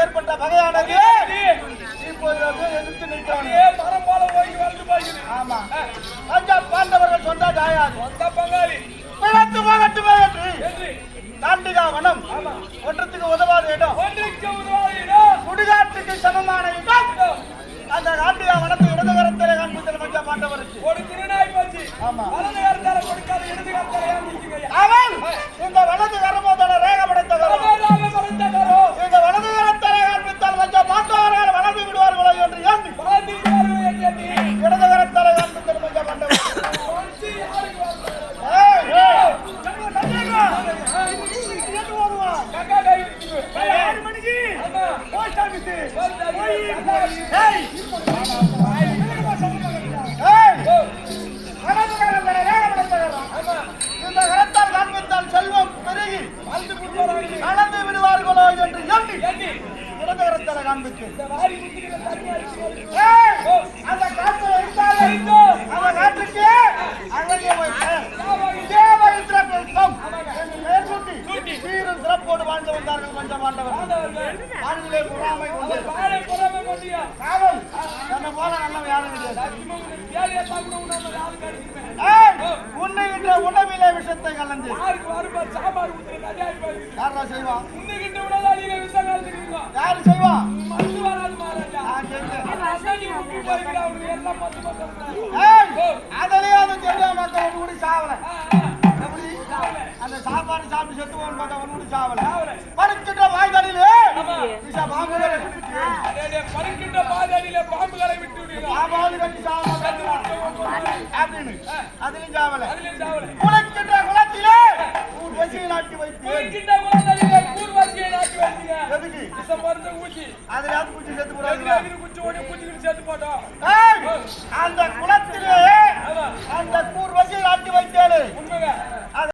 ஏற்பட்ட பகையானது எதிர்த்து நிற்கிறாங்க. ஆமா, பாண்டவர்கள் சொந்த தாயாது தாண்டிகா வனம் ஒன்றத்துக்கு உதவாத இடம், சுடுகாட்டுக்கு சமமான இடம். அந்த தாண்டிகா வனத்தை இடது கரத்திலே காண்பித்தல் மஞ்சா பாண்டவருக்கு. அவன் இந்த வலது கரமோதன ரேகப்படுத்தவரும் இந்த வலது கரத்திலே காண்பித்தால் மஞ்சா பாண்டவர்கள் வலது விடுவார்களோ என்று எண்ணி இடது கரத்திலே காண்பித்தல் மஞ்சா பாண்டவர். இந்த கரத்தால் காண்பித்தால் செல்வம் பெருகி கலந்து விடுவார்களோ என்று எண்ணி இடது கரத்தால் காண்பித்து அந்த காற்று அந்த காற்றுக்கு சீரும் சிறப்போடு வாழ்ந்து வந்தார்கள் பஞ்ச பாண்டவர்கள். வாழ்விலே பொறாமை கொண்டு காவல் என்ன போல நல்லவன் யாரும் கிடையாது. உண்ணுகின்ற உணவிலே விஷத்தை கலந்து யாரா செய்வா? யாரு செய்வா? அதிலேயே அது தெரியாம மக்கள் கூட சாவல. அந்த சாப்பாடு சாப்பிட்டு செத்து போன பார்த்தா ஒன்று சாவல. படுக்கின்ற வாய்தடியிலே படுக்கின்ற பாதையிலே பாம்புகளை விட்டு கட்டி சாவல அப்படின்னு அதிலும் சாவல. குளிக்கின்ற குளத்திலே ஊர்வசியை நாட்டி வைத்து எதுக்கு ஊசி அதில் பூச்சி செத்து போட்டோம். அந்த குளத்திலே அந்த ஊர்வசியை நாட்டி வைத்தேன்.